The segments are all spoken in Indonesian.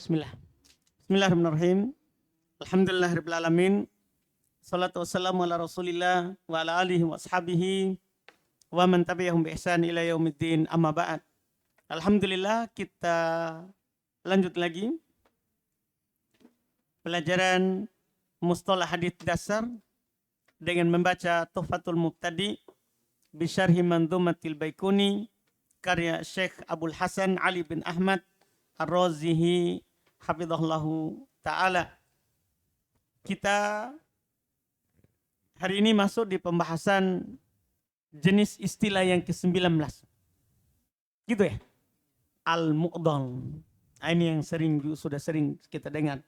Bismillah. Bismillahirrahmanirrahim. Alhamdulillahirabbil alamin. Salatu wassalamu ala Rasulillah wa ala alihi wa ashabihi wa man tabi'ahum bi ihsan ila yaumiddin. Amma ba'd. Alhamdulillah, kita lanjut lagi pelajaran mustalah hadits dasar dengan membaca Tuhfatul Mubtadi bi syarhi Mandhumatil Baikuni karya Syekh Abdul Hasan Ali bin Ahmad Ar-Razihi hafizahullahu ta'ala. Kita hari ini masuk di pembahasan jenis istilah yang ke-19. Gitu ya? Al-Mu'dhal. Ini yang sudah sering kita dengar.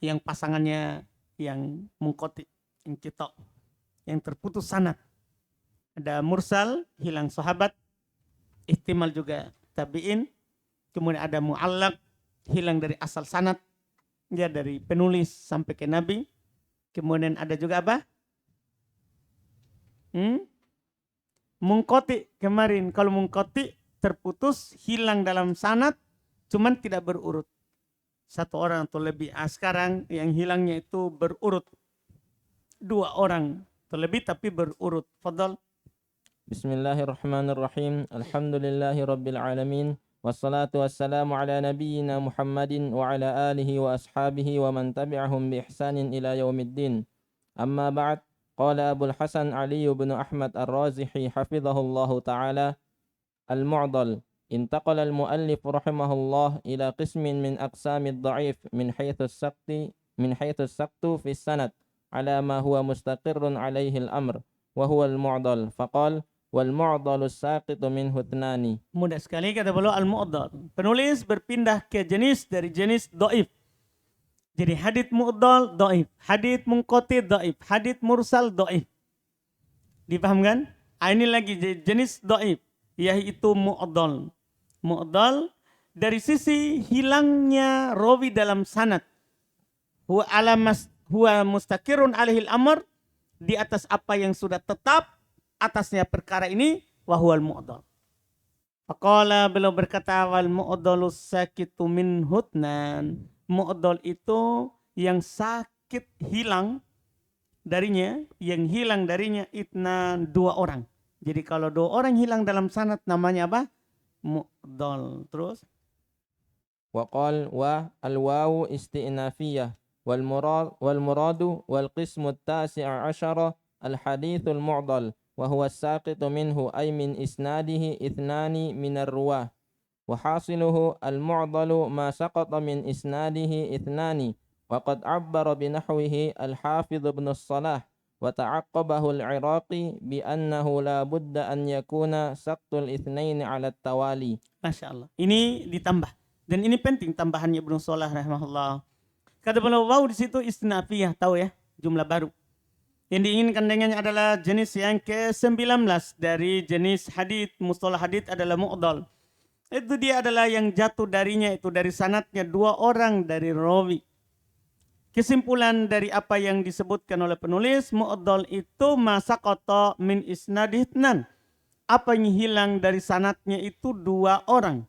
Yang pasangannya yang mungkoti, yang kita, yang terputus sanad. Ada mursal, hilang sahabat, ihtimal juga tabi'in. Kemudian ada mu'allaq, hilang dari asal sanad, ya dari penulis sampai ke Nabi. Kemudian ada juga apa? Mungkoti kemarin. Kalau mungkoti terputus, hilang dalam sanad, cuman tidak berurut. Satu orang atau lebih. Sekarang yang hilangnya itu berurut. 2 orang atau lebih tapi berurut. Fadhal. Bismillahirrahmanirrahim. Alhamdulillahi rabbil alamin. Wassalatu wassalamu ala nabiyyina Muhammadin wa ala alihi wa ashabihi wa man tabi'ahum bi ihsanin ila yaumiddin. Amma ba'd. Qala Abul Hasan Ali bin Ahmad Ar-Razihi hafizahullahu ta'ala. Al-Mu'dhal. Intaqala al-muallif rahimahullah ila qismin min aqsamid dha'if min haythu as-saqtu fi sanad ala ma huwa mustaqirrun alayhi al-amr wa huwa al-mu'dhal. Faqala wal mu'dhalus saqitu minhu ithnani. Mudah sekali kata beliau al-mu'dhal. Penulis berpindah ke jenis dari jenis dhaif. Jadi hadits mu'dhal dhaif, hadits munqati dhaif, hadits mursal dhaif. Dipahamkan? Ini lagi jenis dhaif, yaitu mu'dhal. Mu'dhal dari sisi hilangnya rawi dalam sanad. Huwa mustaqirrun alaihil amr, di atas apa yang sudah tetap atasnya perkara ini, wahual mu'dhal. Faqala, beliau berkata, wal mu'dhalus sakitu min hutnan. Mu'dhal itu yang sakit hilang darinya, itnan 2 orang. Jadi kalau 2 orang hilang dalam sanad namanya apa? Mu'dhal. Terus Waqal wa al-wawu isti'nafiyah wal muradu wal qismu at-tasi' asyara al-hadithul mu'dhal wa huwa as-saqitu minhu ay min isnadihi ithnani minar ruwah wa hasiluhu al-mu'dhalu ma saqata min isnadihi ithnani wa qad 'abbara bi nahwihi al-hafidh ibn as-salah wa ta'aqqabahu al-iraqi bi annahu la budda an yakuna saqtul ithnaini 'ala at-tawali. Masya Allah. Ini ditambah. Dan ini penting tambahannya Ibnu Shalah rahimahullah. Kata beliau, wow, di situ istinafiyah, tahu ya, jumlah baru. Yang diinginkan dengannya adalah jenis yang ke-19 dari jenis hadits, mustalah hadits adalah mu'dhal. Itu dia adalah yang jatuh darinya, itu dari sanadnya 2 orang dari rawi. Kesimpulan dari apa yang disebutkan oleh penulis, mu'dhal itu masaqata min isnadihnan. Apa yang hilang dari sanadnya itu 2 orang.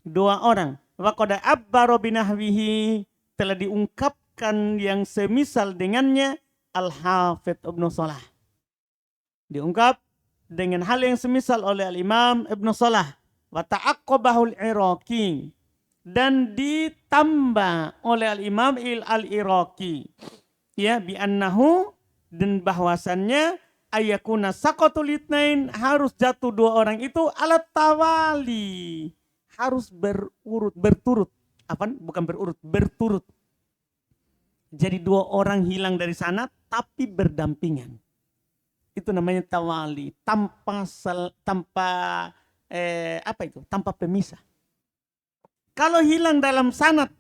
2 orang. Wa qad abbara binahwihi, telah diungkapkan yang semisal dengannya Al-Hafidh Ibnu Shalah. Diungkap dengan hal yang semisal oleh Al-Imam Ibnu Shalah. Wa ta'aqqabahul Iraqi, dan ditambah oleh Al-Imam Al-Iraqi. Ya, bi annahu, dan bahwasannya ayakuna saqatul itsnain, harus jatuh 2 orang itu alat tawali. Harus berturut. Bukan berurut, berturut. Jadi 2 orang hilang dari sanad tapi berdampingan. Itu namanya tawali, tanpa pemisah. Kalau hilang dalam sanad,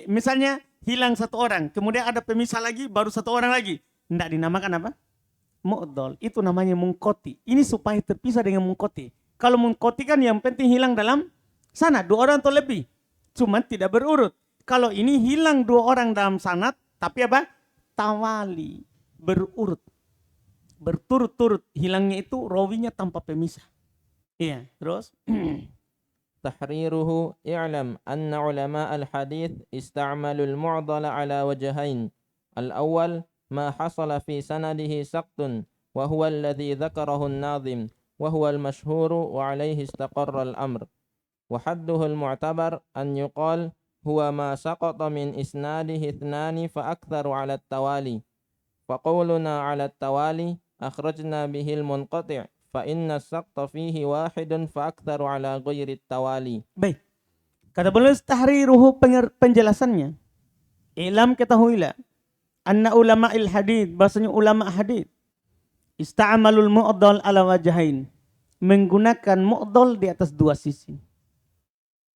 misalnya hilang 1 orang, kemudian ada pemisah lagi, baru 1 orang lagi, tidak dinamakan apa? Mu'dhal. Itu namanya munqati. Ini supaya terpisah dengan munqati. Kalau munqati kan yang penting hilang dalam sanad 2 orang atau lebih, cuman tidak berurut. Kalau ini hilang 2 orang dalam sanad, tapi apa? Tawali, berurut, berturut-turut. Hilangnya itu rawinya tanpa pemisah. Iya, terus تحريره اعلم أن علماء الحديث استعملوا المعضل على وجهين. الأول ما حصل في سنده سقط وهو الذي ذكره الناظم وهو المشهور وعليه استقر الأمر. وحده المعتبر أن يقال هو ما سقط من إسناده اثنان فأكثر على التوالي. فقولنا على التوالي أخرجنا به المنقطع فإن السقط فيه واحد فأكثر على غير التوالي. Baik. Kata beliau tahriruhu penjelasannya. Ilam ketahuilah anna ulama hadith, bahasanya ulama hadith ista'malul mu'dal ala wajahain, menggunakan mu'dal di atas dua sisi.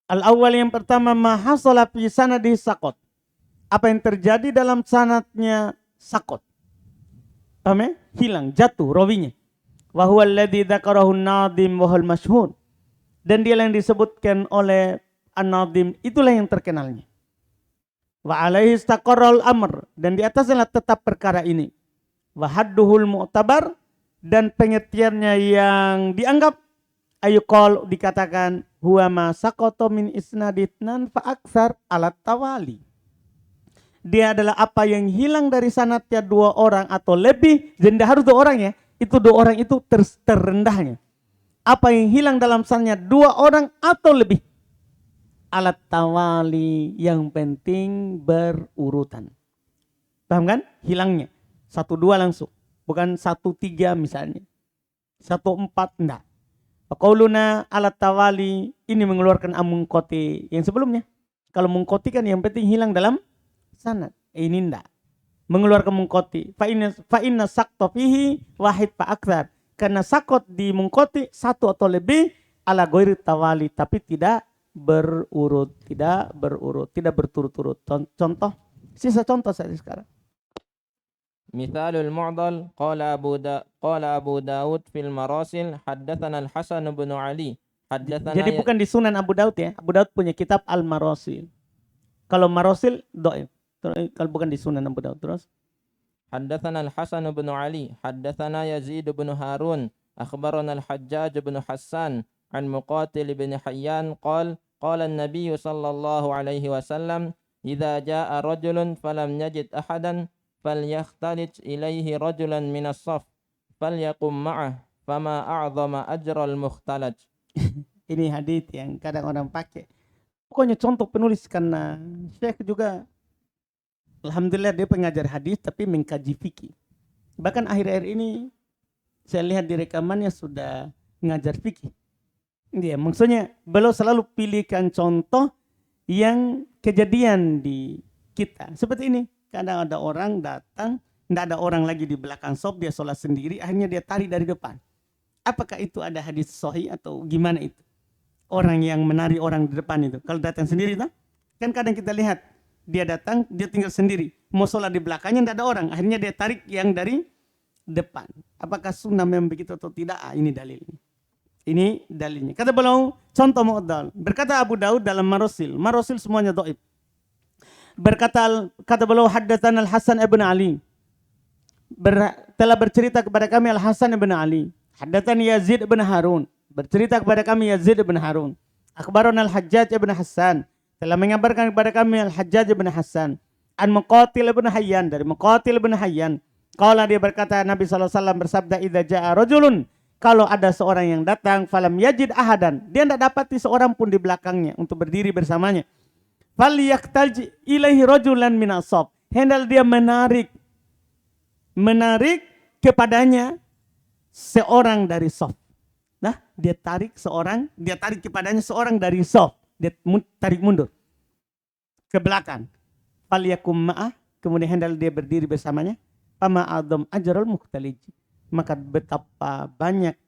Al-awwal yang pertama ma hasala fi sanadi saqat. Apa yang terjadi dalam sanadnya saqat. Paham ya? Hilang, jatuh rawinya. Wa huwa alladhi dzakarahu an-nadhim wa huwal masyhur. Dan dia yang disebutkan oleh an-nadhim itulah yang terkenalnya. Wa alaihi istaqarral amr, dan di atasnya tetap perkara ini. Wa hadduhul mu'tabar, dan pengertiannya yang dianggap ayuqal dikatakan huwa ma saqata min isnaditnan fa aksar alat tawali. Dia adalah apa yang hilang dari sanadnya dua orang atau lebih, dan harus dua orang ya. Itu dua orang itu terendahnya. Apa yang hilang dalam sanadnya dua orang atau lebih. Alat tawali, yang penting berurutan. Paham kan? Hilangnya. 1-2 langsung. Bukan 1-3 misalnya. 1-4 enggak. Qauluna alat tawali, ini mengeluarkan amungkoti yang sebelumnya. Kalau mungkoti kan yang penting hilang dalam sanad. Ini enggak. Mengeluarkan mungkoti. Fa inna saqta fihi wahid fa aktsar. Karena sakot di mungkoti 1 atau lebih ala ghairi tawali, tapi tidak berurut, tidak berturut-turut. Contoh, sisa contoh saya sekarang. Mithalul mu'dal qala Abu Daud fil marasil haddatsana al-Hasan bin Ali haddatsana. Jadi bukan di Sunan Abu Daud ya. Abu Daud punya kitab Al-Marasil. Kalau Marasil dhaif. Kalau bukan di Sunan Abu Daud. Terus haddatsana al-Hasan bin Ali haddatsana Yazid bin Harun akhbarana al-Hajjaj bin Hassan an Muqatil bin Hayyan qala an-nabiy sallallahu alaihi wasallam idza jaa rajulun falam yajid ahadan falyakhtalij ilaihi rajulan minas saf falyaqum ma'ah fama a'zama ajral mukhtalaj. Ini hadis yang kadang orang pakai. Pokoknya contoh penulis, karena Syekh juga alhamdulillah dia pengajar hadis tapi mengkaji fikih. Bahkan akhir-akhir ini saya lihat di rekamannya sudah mengajar fikih. Dia maksudnya beliau selalu pilihkan contoh yang kejadian di kita. Seperti ini. Kadang ada orang datang, tidak ada orang lagi di belakang sop, dia sholat sendiri, akhirnya dia tarik dari depan. Apakah itu ada hadis sahih atau gimana itu? Orang yang menari orang di depan itu. Kalau datang sendiri kan kadang kita lihat, dia datang, dia tinggal sendiri. Mau sholat di belakangnya tidak ada orang, akhirnya dia tarik yang dari depan. Apakah sunnah memang begitu atau tidak? Ini dalilnya. Ini dalilnya. Kata beliau, contoh mu'dal. Berkata Abu Daud dalam Marasil. Marasil semuanya dhaif. Kata beliau haddatsana Al-Hasan ibn Ali. Telah bercerita kepada kami Al-Hasan ibn Ali. Haddatsani Yazid ibn Harun. Bercerita kepada kami Yazid ibn Harun. Akhbarana Al-Hajjaj ibn Hassan. Telah mengabarkan kepada kami Al-Hajjaj ibn Hassan. An Muqatil ibn Hayyan. Dari Muqatil ibn Hayyan. Qala, dia berkata, Nabi SAW bersabda, idza jaa rajulun, kalau ada seorang yang datang, falam yajid ahadan, dia tidak dapati seorang pun di belakangnya untuk berdiri bersamanya. Falyaktaj ilaihi rajulan min ashab, hendaklah dia menarik kepadanya seorang dari shaf. Nah, dia tarik kepadanya seorang dari shaf, dia tarik mundur ke belakang. Falyakum ma'ah, kemudian hendaklah dia berdiri bersamanya. Fama adzam ajrul mukhtalij, maka betapa banyak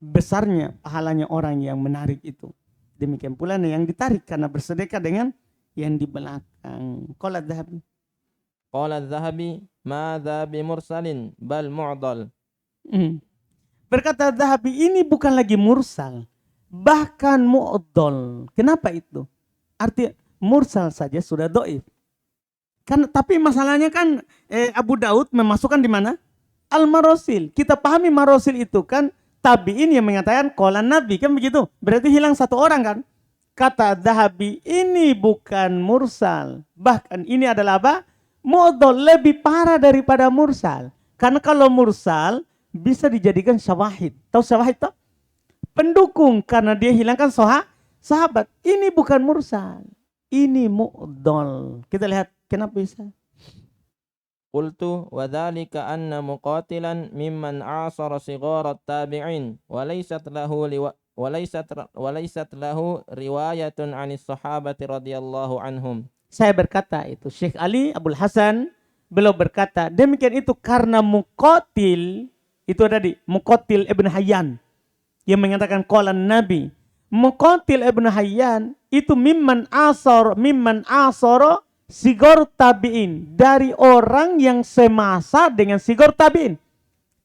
besarnya pahalanya orang yang menarik itu. Demikian pula yang ditarik karena bersedekah dengan yang di belakang. Qala Adz-Dzahabi ma dza bi mursalin bal mu'dal. Berkata Adz-Dzahabi, ini bukan lagi mursal, bahkan mu'dal. Kenapa itu? Arti mursal saja sudah dhaif. Kan tapi masalahnya kan Abu Daud memasukkan di mana? Al-Marasil. Kita pahami Marasil itu kan tabi'in yang mengatakan qala Nabi, kan begitu. Berarti hilang satu orang kan? Kata Dhahabi, ini bukan mursal. Bahkan ini adalah apa? Mu'dhal, lebih parah daripada mursal. Karena kalau mursal bisa dijadikan syawahid. Tahu syawahid toh? Pendukung, karena dia hilangkan sahabat. Ini bukan mursal. Ini mu'dhal. Kita lihat kenapa bisa. Qultu wa dzalika anna muqatilan mimman asara sigharat tabi'in wa laysat lahu riwayatun 'anis sahabati radhiyallahu anhum. Saya berkata itu, Syekh Ali Abdul Hasan, beliau berkata, demikian itu karena Muqatil, itu tadi, Muqatil Ibn Hayyan, yang mengatakan qala Nabi. Muqatil Ibn Hayyan, itu mimman asara sigor tabi'in, dari orang yang semasa dengan sigor tabi'in.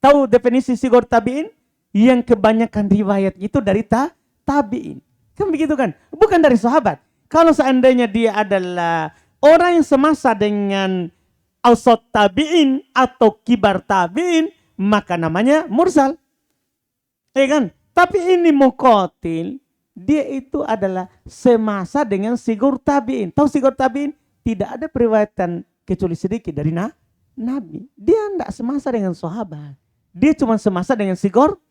Tahu definisi sigor tabi'in? Yang kebanyakan riwayat itu dari tabi'in. Kan begitu kan? Bukan dari sahabat. Kalau seandainya dia adalah orang yang semasa dengan ausat tabi'in atau kibar tabi'in, maka namanya mursal. Ya kan? Tapi ini Muqatil, dia itu adalah semasa dengan sigor tabi'in. Tahu sigor tabi'in? Tidak ada periwayatan kecuali sedikit dari Nabi. Dia tidak semasa dengan sahabat. Dia cuma semasa dengan sigor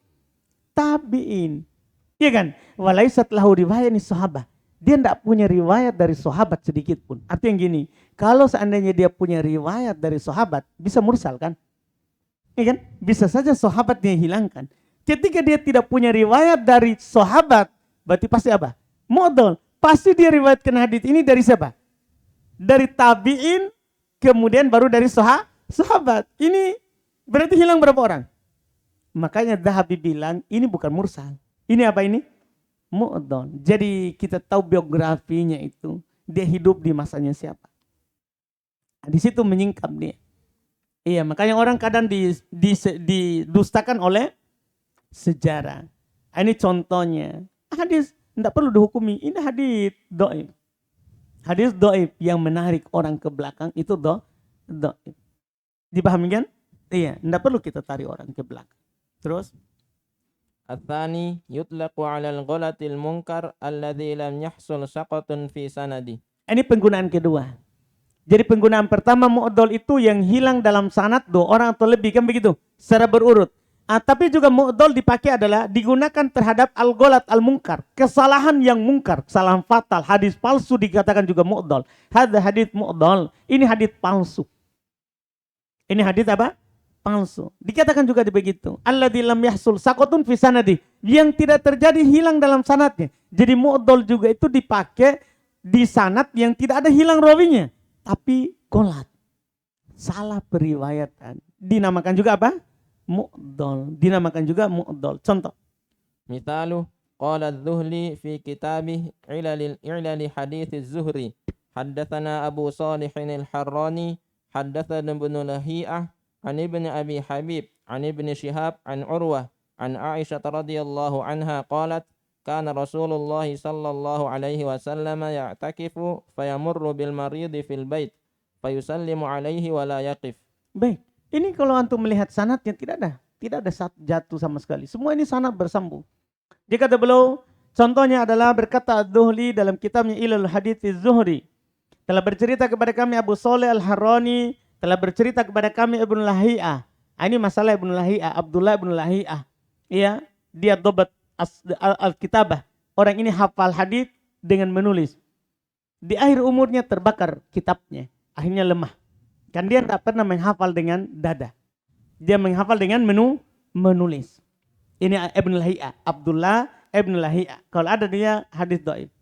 tabi'in. Iya kan? Walaisat lahu riwayat sahabat. Dia tidak punya riwayat dari sahabat sedikit pun. Artinya gini, kalau seandainya dia punya riwayat dari sahabat, bisa mursal kan? Iya kan? Bisa saja sahabatnya hilangkan. Ketika dia tidak punya riwayat dari sahabat, berarti pasti apa? Mu'dhal. Pasti dia riwayatkan hadits ini dari siapa? Dari tabi'in, kemudian baru dari sahabat. Ini berarti hilang berapa orang? Makanya Dhahabi bilang ini bukan mursal. Ini apa ini? Mu'dhal. Jadi kita tahu biografinya itu. Dia hidup di masanya siapa. Di situ menyingkap dia. Iya, makanya orang kadang didustakan oleh sejarah. Ini contohnya. Hadis tidak perlu dihukumi. Ini hadis dhaif. Hadis dhaif yang menarik orang ke belakang itu dhaif. Dipahami kan? Iya, tidak perlu kita tarik orang ke belakang. Terus Atsani yutlaqu 'ala al-ghalatil munkar alladzi lam yahsul saqatun fi sanadi. ini penggunaan kedua. Jadi penggunaan pertama mu'dhal itu yang hilang dalam sanad 2 orang atau lebih, kan begitu? Secara berurut. Tapi juga mu'dhal dipakai adalah digunakan terhadap al-ghalat al-munkar, kesalahan yang munkar, kesalahan fatal, hadis palsu dikatakan juga mu'dhal. Hadza hadits mu'dhal, ini hadis palsu. Ini hadis apa? Palsu. Dikatakan juga begitu. Alladzi lam yahsul saqatun fi sanadi, yang tidak terjadi hilang dalam sanadnya. Jadi mu'dhal juga itu dipakai di sanad yang tidak ada hilang rawinya, tapi ghalat. Salah periwayatan. Dinamakan juga apa? Mu'dhal. Dinamakan juga mu'dhal. Contoh. Mithalu qala adz-Dzuhli fi kitabih Ilali Hadits az-Zuhri. Haddatsana Abu Shalih al-Harrani, haddatsana Ibnu Lahiyah an Ibni Abi Habib an Ibni Shihab an Urwah an Aisyah radhiyallahu anha qalat kana Rasulullah sallallahu alaihi wasallam ya'takifu fayamurru bil maridi fil bait fayusallimu alaihi wa la yaqif. Baik. Ini kalau antum melihat sanadnya tidak ada jatuh sama sekali. Semua ini sanad bersambung. Dia kata beliau, contohnya adalah berkata Adz-Dzuhli dalam kitabnya Ilal Hadits az-Zuhri. Telah bercerita kepada kami Abu Shalih al-Harrani, telah bercerita kepada kami Ibnu Lahiyah. Ini masalah Ibnu Lahiyah, Abdullah Ibnu Lahiyah. Iya, dia dobat al-kitabah. Orang ini hafal hadits dengan menulis. Di akhir umurnya terbakar kitabnya. Akhirnya lemah. Kan dia tidak pernah menghafal dengan dada. Dia menghafal dengan menulis. Ini Ibnu Lahiyah, Abdullah Ibnu Lahiyah. Kalau ada dia hadis dhaif.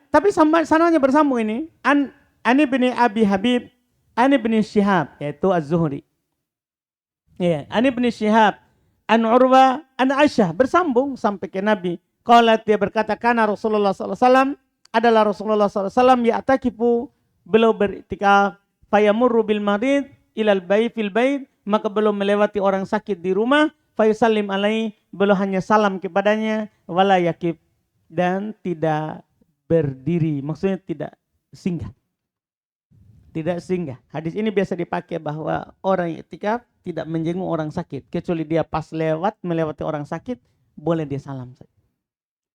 Tapi sanadnya bersambung ini. An Ibni Abi Habib, an Ibni Shihab, yaitu Az-Zuhri. Ya, an Ibni Shihab, an Urwa, an Aisyah, bersambung sampai ke Nabi. Kalau dia berkata, kana Rasulullah SAW, adalah Rasulullah SAW ya'takifu, beliau beriktikaf, fayamurru bil marid ilal bait fil bait, maka belum melewati orang sakit di rumah, fayusallim alaihi, belum hanya salam kepadanya, wala yakib, dan tidak berdiri, maksudnya tidak singgah. Tidak singgah. Hadis ini biasa dipakai bahwa orang iktikaf tidak menjenguk orang sakit, kecuali dia pas melewati orang sakit, boleh dia salam saja.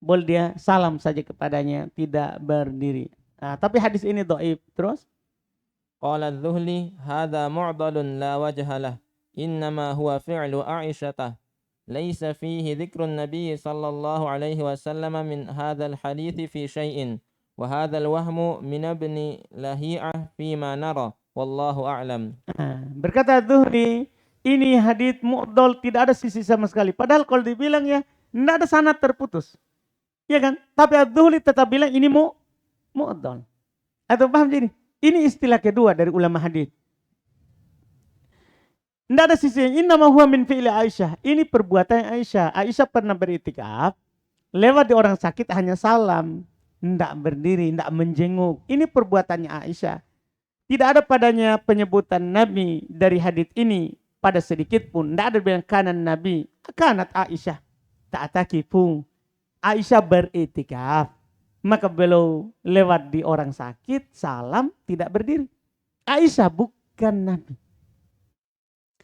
boleh dia salam saja kepadanya, tidak berdiri. Nah, tapi hadis ini dhaif. Terus قال الذهلي هذا معضل لا وجه له إنما هو فعل عائشة ليس فيه ذكر النبي صلى الله عليه وسلم من هذا الحديث في شيء وهذا الوهم من ابن لهيعة فيما نرى والله أعلم. berkata Zuhri, ini hadis mu'dol, tidak ada sisi sama sekali. Padahal kalau dibilang ya, tidak ada sanad terputus. Ya kan? Tapi Az-Zuhri tetap bilang ini mu'dol. Atau paham jadi? Ini istilah kedua dari ulama hadis. Tidak ada sisi. Innama huwa min fi'li Aisyah. Ini perbuatan Aisyah. Aisyah pernah beritikaf, lewat di orang sakit hanya salam, tidak berdiri, tidak menjenguk. Ini perbuatannya Aisyah. Tidak ada padanya penyebutan Nabi dari hadis ini pada sedikit pun. Tidak ada bilang kanan Nabi. Kanat Aisyah ta'takifu. Aisyah beritikaf. Maka beliau lewat di orang sakit, salam, tidak berdiri. Aisyah bukan Nabi.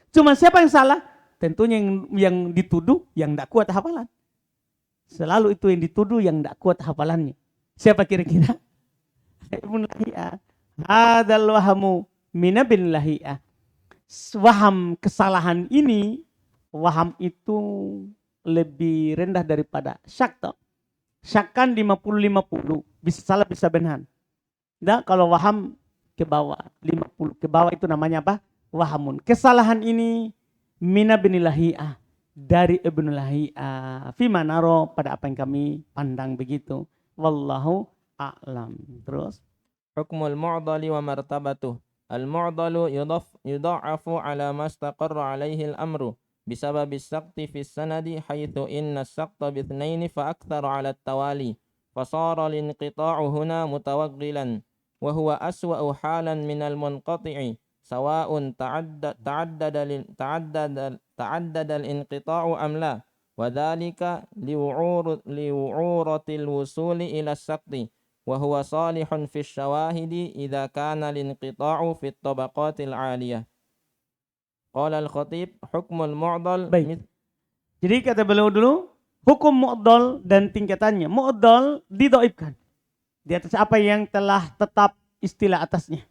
Cuma siapa yang salah? Tentunya yang dituduh yang tidak kuat hafalan. Selalu itu yang dituduh yang tidak kuat hafalannya. Siapa kira-kira? Ibn Lahiyah. Hadzal wahamu mina bin Lahiyah. Waham kesalahan ini, waham itu lebih rendah daripada syak. Syak kan 50-50. Bisa salah bisa benar. Nah, kalau waham ke bawah 50 ke bawah itu namanya apa? Wahamun. Kesalahan ini mina bin Lahiyah, dari Ibnu Lahiyah. Fima naro, pada apa yang kami pandang begitu. Wallahu a'lam. Terus حكم المعضل ومرتبته المعضل يضعف على ما استقر عليه الأمر بسبب السقط في السند حيث إن السقط باثنين فأكثر على التوالي فصار الانقطاع هنا متوغلا وهو أسوأ حالا من المنقطع سواء تعدد الانقطاع أم لا وذلك لوعورة الوصول إلى السقط وهو صالح في الشواهد إذا كان الانقطاع في الطبقات العالية. قال الخطيب حكم المعضل. baik. Jadi kata beliau dulu, hukum mu'dol dan tingkatannya. Mu'dol didoibkan di atas apa yang telah tetap istilah atasnya.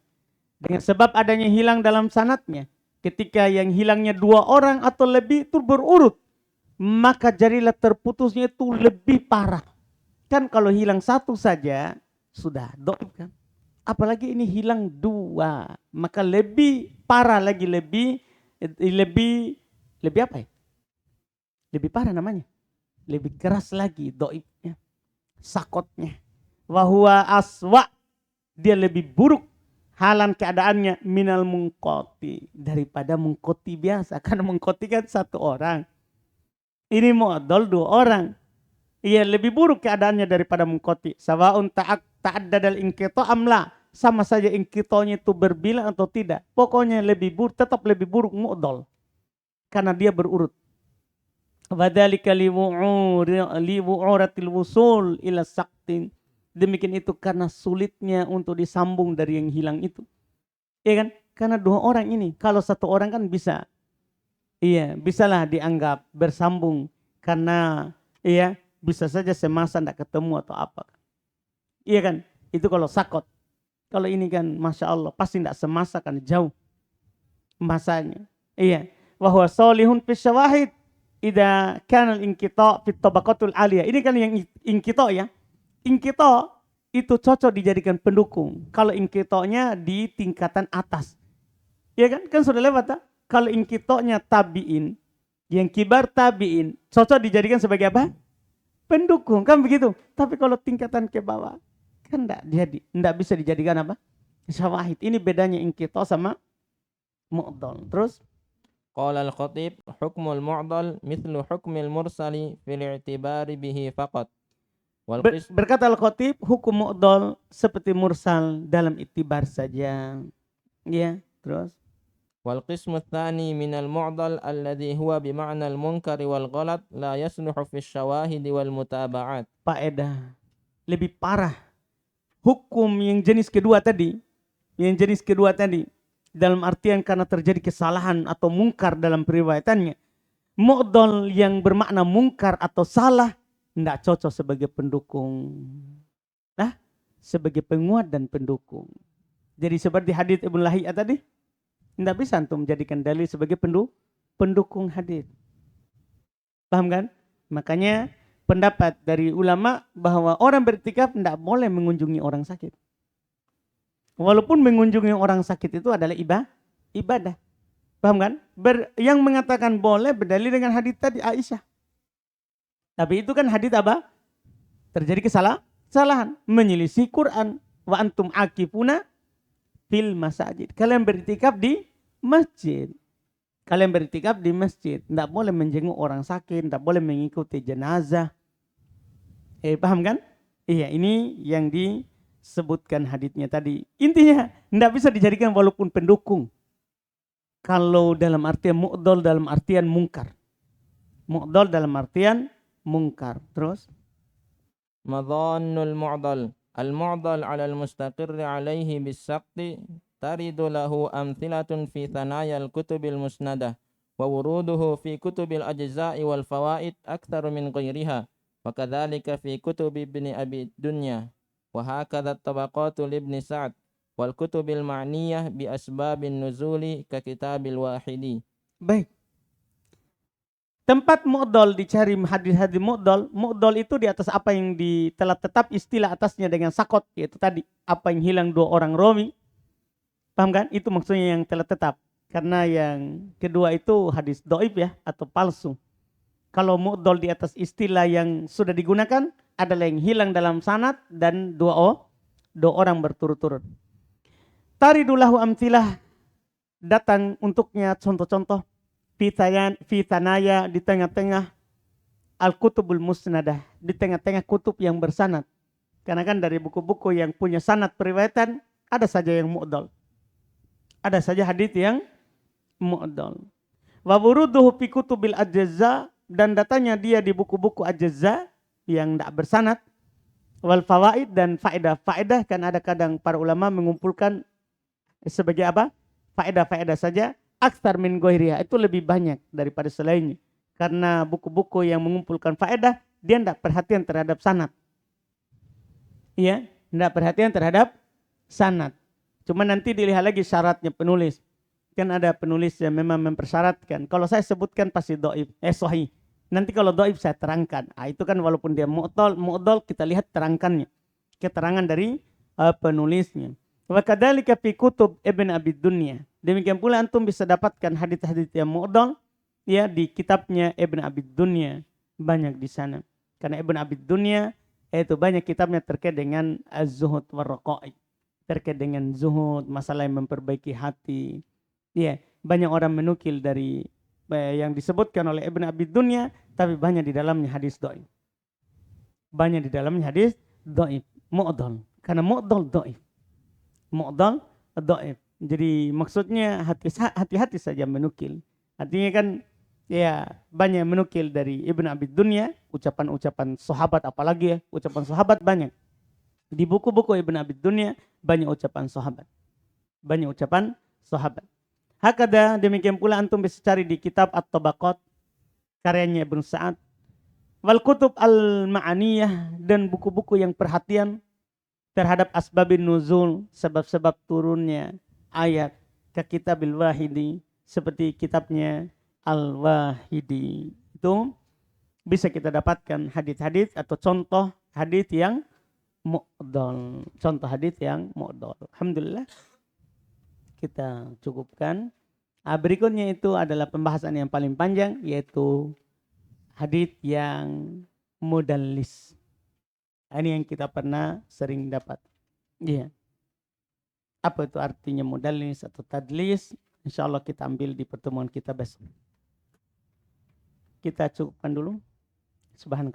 Dengan sebab adanya hilang dalam sanatnya. Ketika yang hilangnya 2 orang atau lebih itu berurut, maka jadilah terputusnya itu lebih parah. Kan kalau hilang 1 saja sudah doib kan. Apalagi ini hilang 2, maka lebih parah lagi, lebih apa ya? Lebih parah namanya. Lebih keras lagi doibnya, sakotnya. Wahuwa aswa, dia lebih buruk halan keadaannya minal mungkoti, daripada mungkoti biasa. Karena mungkoti kan 1 orang. Ini mu'dol 2 orang. Ia lebih buruk keadaannya daripada mungkoti. Sawaun ta'addadal inqita amla. Sama saja inqitanya itu berbilang atau tidak. Pokoknya lebih buruk, tetap lebih buruk mu'dol. Karena dia berurut. Wadhalika liwu'uratil wusul ila saktin. Demikian itu karena sulitnya untuk disambung dari yang hilang itu. Iya kan? Karena 2 orang ini. Kalau 1 orang kan bisa. Iya, bisalah dianggap bersambung. Karena iya, bisa saja semasa tidak ketemu atau apa. Iya kan? Itu kalau sakot. Kalau ini kan Masya Allah, pasti tidak semasa kan, jauh masanya. Iya. Wahuwa solihun fi syawahid idza kana al-inqita' fi tabaqatul aliyah. Ini kan yang inqita' ya. Inqita' itu cocok dijadikan pendukung. Kalau inqita'nya di tingkatan atas. Iya kan? Kan sudah lewat tak? Kalau inqita'nya tabi'in, yang kibar tabi'in, cocok dijadikan sebagai apa? Pendukung, kan begitu. Tapi kalau tingkatan ke bawah, kan enggak bisa dijadikan apa? Syawahid. Ini bedanya inqita' sama mu'dol. Terus قال الخطيب حكم المعضل مثل حكم المرسل في الاعتبار به فقط. Berkata Al-Khatib, hukum mu'dol seperti mursal dalam itibar saja. Ya, terus والقسم الثاني من المعضل الذي هو بمعنى المنكر والغلط لا يصلح في الشواهد والمتابعات. Faedah lebih parah. Hukum yang jenis kedua tadi, dalam artian karena terjadi kesalahan atau mungkar dalam periwayatannya. Mu'dol yang bermakna mungkar atau salah, tidak cocok sebagai pendukung. Nah, sebagai penguat dan pendukung. Jadi seperti hadits Ibnu Lahiyah tadi, tidak bisa antum menjadikan dalil sebagai pendukung hadits. Paham kan? Makanya pendapat dari ulama bahwa orang beriktikaf tidak boleh mengunjungi orang sakit. Walaupun mengunjungi orang sakit itu adalah ibadah. Paham kan? Yang mengatakan boleh berdalil dengan hadits tadi Aisyah. Tapi itu kan hadits apa? Terjadi kesalahan, menyelisih Quran. Wa antum akifuna fil masajid. Kalian beriktikaf di masjid. Kalian beriktikaf di masjid. Tidak boleh menjenguk orang sakit, tidak boleh mengikuti jenazah. Paham kan? Iya, ini yang disebutkan haditsnya tadi. Intinya, tidak bisa dijadikan walaupun pendukung. Kalau dalam artian mu'dol, dalam artian mungkar. Mu'dol dalam artian mungkar. Terus? Madhannul mu'dal. Al-mu'dal ala al-mustaqirri alaihi bis-saqti taridu lahu amthilatun fi thanaya al-kutubil musnadah wa wuruduhu fi kutubil ajza'i wal fawaid aktsaru min ghairiha wa kadzalika fi kutubi ibni abi dunya wa hakadha tabaqatu li ibni sa'd wal kutubil ma'niyah bi asbabin nuzuli ka kitabil wahidi. Baik. Tempat mu'dol dicari hadis-hadis mu'dol. Mu'dol itu di atas apa yang telah tetap istilah atasnya dengan sakot. Yaitu tadi apa yang hilang 2 orang Romi. Paham kan? Itu maksudnya yang telah tetap. Karena yang kedua itu hadis doib ya atau palsu. Kalau mu'dol di atas istilah yang sudah digunakan adalah yang hilang dalam sanad dan 2 orang berturut-turut. Taridulahu amtilah, datang untuknya contoh-contoh fitanaya di tengah-tengah al-kutubul musnadah, di tengah-tengah kutub yang bersanad. Karena kan dari buku-buku yang punya sanad periwayatan ada saja yang mu'dol. Ada saja hadits yang mu'dol. Wa wuruduhu fi kutubil ajza, dan datanya dia di buku-buku ajza yang tidak bersanad. Wal fawaid, dan faedah-faedah, kan ada kadang para ulama mengumpulkan sebagai apa? Faedah-faedah saja. Aktsar min ghairiha, itu lebih banyak daripada selainnya. Karena buku-buku yang mengumpulkan faedah, dia tidak perhatian terhadap sanad. Iya, tidak perhatian terhadap sanad. Cuma nanti dilihat lagi syaratnya penulis. Kan ada penulis yang memang mempersyaratkan. Kalau saya sebutkan pasti doib, sahih. Nanti kalau doib saya terangkan. Itu kan walaupun dia mu'dol, kita lihat terangkannya. Keterangan dari penulisnya. Wa kadzalika fi kutub Ibn Abi Dunya. Demikian pula antum bisa dapatkan hadits-hadits yang mu'dol ya di kitabnya Ibn Abi Dunya, banyak di sana. Karena Ibn Abi Dunya itu banyak kitabnya terkait dengan az-zuhud war-raqa'i, terkait dengan zuhud, masalah yang memperbaiki hati. Ya, banyak orang menukil dari yang disebutkan oleh Ibn Abi Dunya, tapi banyak di dalamnya hadis dhaif. Banyak di dalamnya hadis dhaif, mu'dol. Karena mu'dol dhaif. Mu'dol dhaif. Jadi maksudnya hati-hati saja menukil. Artinya kan ya banyak menukil dari Ibn Abi Dunya, ucapan-ucapan sahabat, apalagi ya, ucapan sahabat banyak. Di buku-buku Ibn Abi Dunya banyak ucapan sahabat. Banyak ucapan sahabat. Hakada, demikian pula antum bisa cari di kitab At-Tabaqat karyanya Ibnu Sa'ad. Wal kutub al-ma'aniyah, dan buku-buku yang perhatian terhadap asbabin nuzul, sebab-sebab turunnya ayat, ke kitabil wahidi, seperti kitabnya Al-Wahidi. Itu bisa kita dapatkan hadits-hadits atau contoh hadits yang mu'dol. Contoh hadits yang mu'dol. Alhamdulillah kita cukupkan. Berikutnya itu adalah pembahasan yang paling panjang, yaitu hadits yang mudallis. Ini yang kita pernah sering dapat. Iya. Apa itu artinya mudallis atau tadlis? InsyaAllah kita ambil di pertemuan kita besok. Kita cukupkan dulu. Subhanallah.